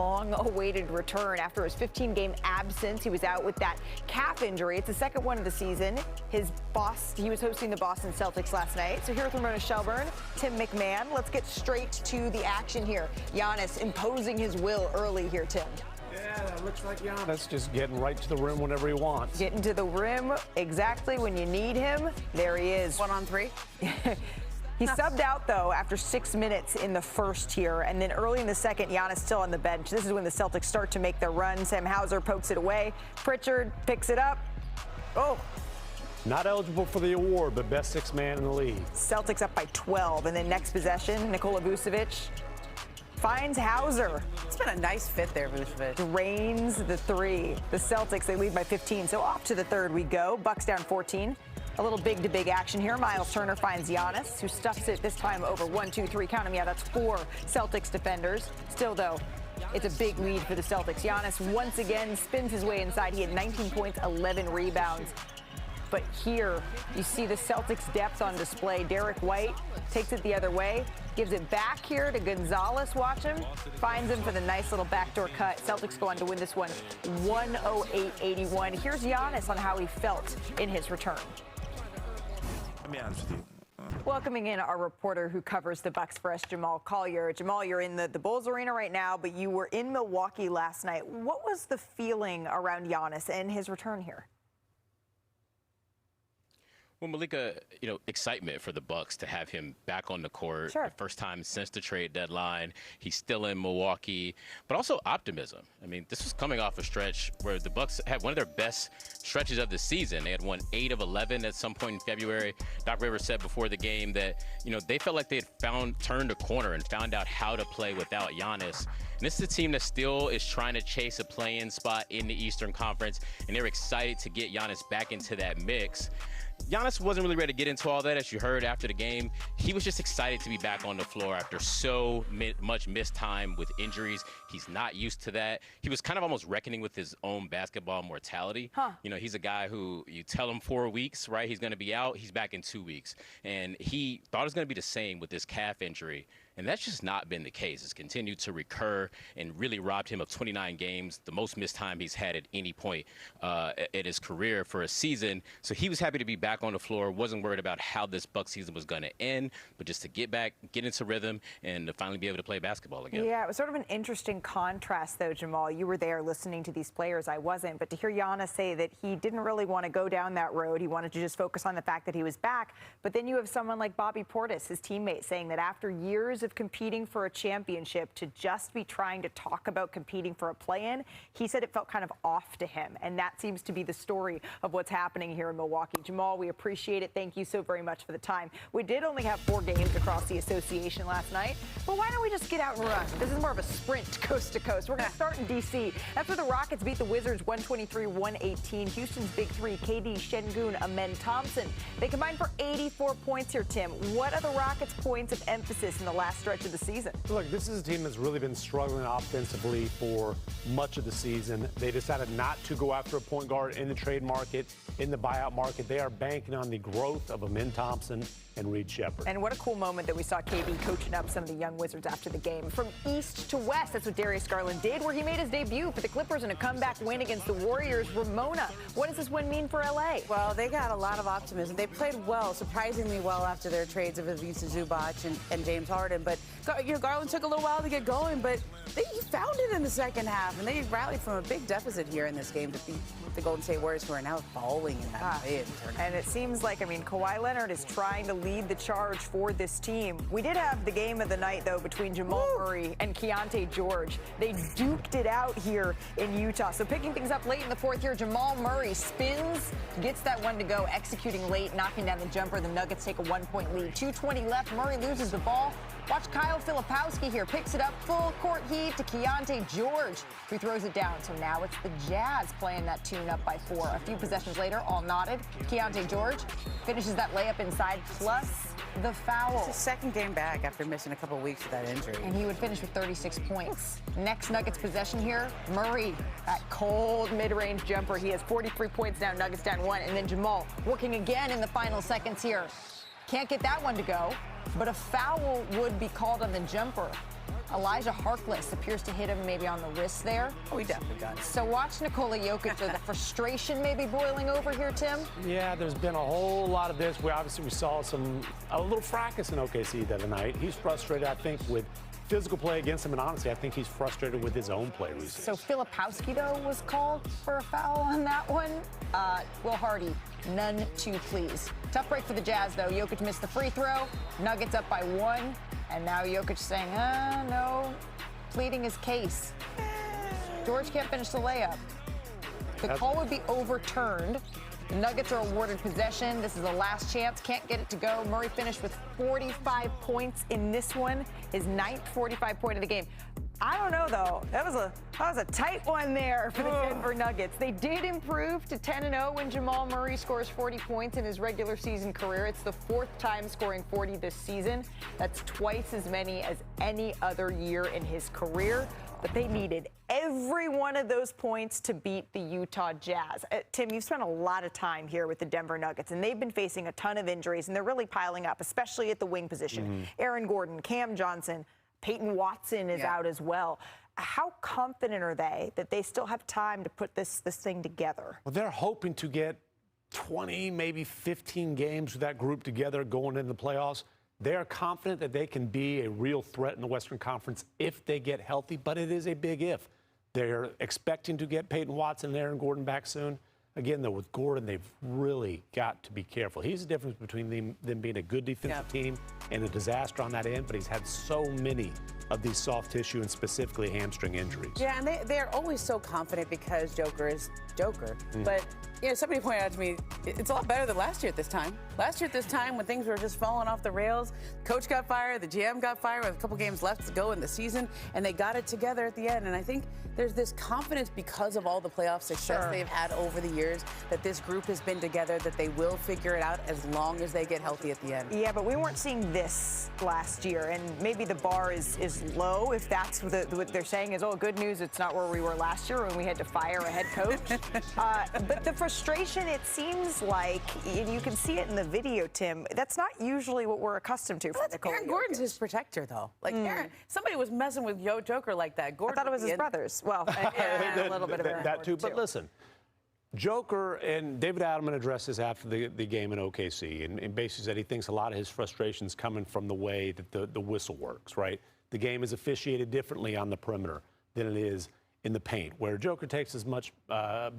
long-awaited return after his 15-game absence. He was out with that calf injury. It's the second one of the season. He was hosting the Boston Celtics last night. So here with Ramona Shelburne, Tim McMahon. Let's get straight to the action here. Giannis imposing his will early here, Tim. Yeah, that looks like Giannis just getting right to the rim whenever he wants. Getting to the rim exactly when you need him. There he is. 1-on-3. He subbed out, though, after 6 minutes in the first here. And then early in the second, Giannis still on the bench. This is when the Celtics start to make their run. Sam Hauser pokes it away. Pritchard picks it up. Oh. Not eligible for the award, but best sixth man in the league. Celtics up by 12. And then next possession, Nikola Vucevic finds Hauser. It's been a nice fit there, Vucevic. Drains the three. The Celtics, they lead by 15. So off to the third we go. Bucks down 14. A little big-to-big action here. Miles Turner finds Giannis, who stuffs it this time over 1, 2, 3. Count them. Yeah, that's 4 Celtics defenders. Still, though, it's a big lead for the Celtics. Giannis once again spins his way inside. He had 19 points, 11 rebounds. But here, you see the Celtics' depth on display. Derek White takes it the other way, gives it back here to Gonzalez. Watch him. Finds him for the nice little backdoor cut. Celtics go on to win this one 108-81. Here's Giannis on how he felt in his return. Let me be honest with you. Welcoming in our reporter who covers the Bucks for us, Jamal Collier. Jamal, you're in the Bulls arena right now, but you were in Milwaukee last night. What was the feeling around Giannis and his return here? Well, Malika, excitement for the Bucks to have him back on the court. Sure. The first time since the trade deadline. He's still in Milwaukee, but also optimism. I mean, this was coming off a stretch where the Bucks had one of their best stretches of the season. They had won 8 of 11 at some point in February. Doc Rivers said before the game that, they felt like they had turned a corner and found out how to play without Giannis. And this is a team that still is trying to chase a play-in spot in the Eastern Conference, and they're excited to get Giannis back into that mix. Giannis wasn't really ready to get into all that, as you heard after the game. He was just excited to be back on the floor after so much missed time with injuries. He's not used to that. He was kind of almost reckoning with his own basketball mortality. He's a guy who you tell him 4 weeks, right? He's going to be out. He's back in 2 weeks. And he thought it was going to be the same with this calf injury. And that's just not been the case. It's continued to recur and really robbed him of 29 games, the most missed time he's had at any point at his career for a season. So he was happy to be back on the floor, wasn't worried about how this Bucks season was going to end, but just to get back, get into rhythm, and to finally be able to play basketball again. Yeah, it was sort of an interesting contrast, though, Jamal. You were there listening to these players. I wasn't. But to hear Giannis say that he didn't really want to go down that road, he wanted to just focus on the fact that he was back. But then you have someone like Bobby Portis, his teammate, saying that after years of competing for a championship, to just be trying to talk about competing for a play-in, he said it felt kind of off to him. And that seems to be the story of what's happening here in Milwaukee. Jamal, we appreciate it. Thank you so very much for the time. We did only have 4 games across the association last night, but why don't we just get out and run? This is more of a sprint coast to coast. We're going to start in D.C. That's where the Rockets beat the Wizards 123-118. Houston's big three, KD, Şengün, Amen Thompson. They combined for 84 points here, Tim. What are the Rockets' points of emphasis in the last stretch of the season? Look, this is a team that's really been struggling offensively for much of the season. They decided not to go after a point guard in the trade market, in the buyout market. They are banking on the growth of Amen Thompson and Reed Shepherd. And what a cool moment that we saw KD coaching up some of the young Wizards after the game. From east to west, that's what Darius Garland did, where he made his debut for the Clippers in a comeback win against the Warriors. Ramona, what does this win mean for L.A.? Well, they got a lot of optimism. They played well, surprisingly well, after their trades of Ivica Zubac and James Harden. But Garland took a little while to get going, but he found it in the second half, and they rallied from a big deficit here in this game to beat the Golden State Warriors, who are now falling in that tournament. And it seems like, Kawhi Leonard is trying to lead the charge for this team. We did have the game of the night, though, between Jamal Murray and Keontae George. They duked it out here in Utah. So picking things up late in the fourth here, Jamal Murray spins, gets that one to go, executing late, knocking down the jumper. The Nuggets take a 1-point lead. 2:20 left. Murray loses the ball. Watch Kyle Filipowski here. Picks it up, full court heave to Keontae George, who throws it down. So now it's the Jazz playing that tune up by 4. A few possessions later, all knotted. Keontae George finishes that layup inside, plus the foul. It's his second game back after missing a couple weeks with that injury. And he would finish with 36 points. Next Nuggets possession here, Murray, that cold mid-range jumper. He has 43 points now, Nuggets down 1. And then Jamal working again in the final seconds here. Can't get that one to go, but a foul would be called on the jumper Elijah Harkless appears to hit him maybe on the wrist there. Oh, he definitely got it. So watch Nikola Jokic, the frustration maybe boiling over here, Tim? Yeah, there's been a whole lot of this. We saw a little fracas in OKC the other night. He's frustrated, I think, with physical play against him, and honestly, I think he's frustrated with his own play recently. So Filipowski, though, was called for a foul on that one. Will Hardy, none too pleased. Tough break for the Jazz, though. Jokic missed the free throw. Nuggets up by 1. And now Jokic saying, no, pleading his case. George can't finish the layup. The call would be overturned. The Nuggets are awarded possession. This is a last chance. Can't get it to go. Murray finished with 45 points in this one, his 9th 45 point of the game. I don't know, though. That was a tight one there for the Denver Nuggets. They did improve to 10-0 when Jamal Murray scores 40 points in his regular season career. It's the 4th time scoring 40 this season. That's twice as many as any other year in his career. But they needed every one of those points to beat the Utah Jazz. Tim, you've spent a lot of time here with the Denver Nuggets, and they've been facing a ton of injuries, and they're really piling up, especially at the wing position. Aaron Gordon, Cam Johnson, Peyton Watson is out as well. How confident are they that they still have time to put this thing together? Well, they're hoping to get 20, maybe 15 games with that group together going into the playoffs. They're confident that they can be a real threat in the Western Conference if they get healthy, but it is a big if. They're expecting to get Peyton Watson and Aaron Gordon back soon. Again, though, with Gordon, they've really got to be careful. He's the difference between them being a good defensive team and a disaster on that end, but he's had so many of these soft tissue and specifically hamstring injuries. Yeah, and they're always so confident because Joker is Joker. But, somebody pointed out to me, it's a lot better than last year at this time. Last year at this time, when things were just falling off the rails, coach got fired, the GM got fired with a couple games left to go in the season, and they got it together at the end. And I think there's this confidence because of all the playoff success they've had over the years that this group has been together, that they will figure it out as long as they get healthy at the end. Yeah, but we weren't seeing this last year, and maybe the bar is low if that's what they're saying is, good news, it's not where we were last year when we had to fire a head coach. But the frustration, it seems like, and you can see it in the video, Tim, that's not usually what we're accustomed to. Aaron Gordon's his protector, though. Like, somebody was messing with Joker like that. Gordon, I thought it was his brothers. Well, a little bit of that too. But listen, Joker and David Adelman addressed this after the game in OKC, and basically said he thinks a lot of his frustrations coming from the way that the whistle works, right? The game is officiated differently on the perimeter than it is in the paint, where Joker takes as much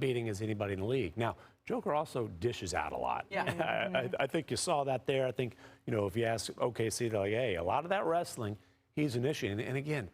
beating as anybody in the league. Now, Joker also dishes out a lot. Yeah. I think you saw that there. I think, if you ask OKC, they're like, hey, a lot of that wrestling, he's initiating. And again,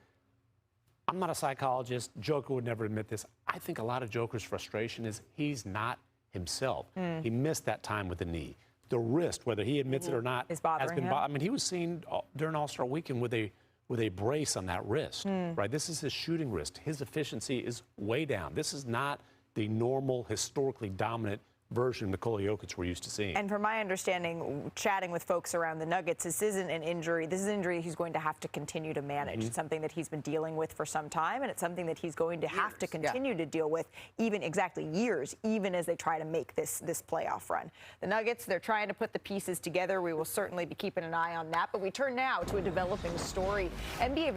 I'm not a psychologist. Joker would never admit this. I think a lot of Joker's frustration is he's not himself. He missed that time with the knee. The wrist, whether he admits it or not, is bothering him. I mean, he was seen during All-Star Weekend with a brace on that wrist, right? This is his shooting wrist. His efficiency is way down. This is not the normal, historically dominant version of Nikola Jokic we're used to seeing. And from my understanding, chatting with folks around the Nuggets, this isn't an injury. This is an injury he's going to have to continue to manage. It's something that he's been dealing with for some time, and it's something that he's going to have to continue to deal with years, even as they try to make this playoff run. The Nuggets, they're trying to put the pieces together. We will certainly be keeping an eye on that. But we turn now to a developing story. NBA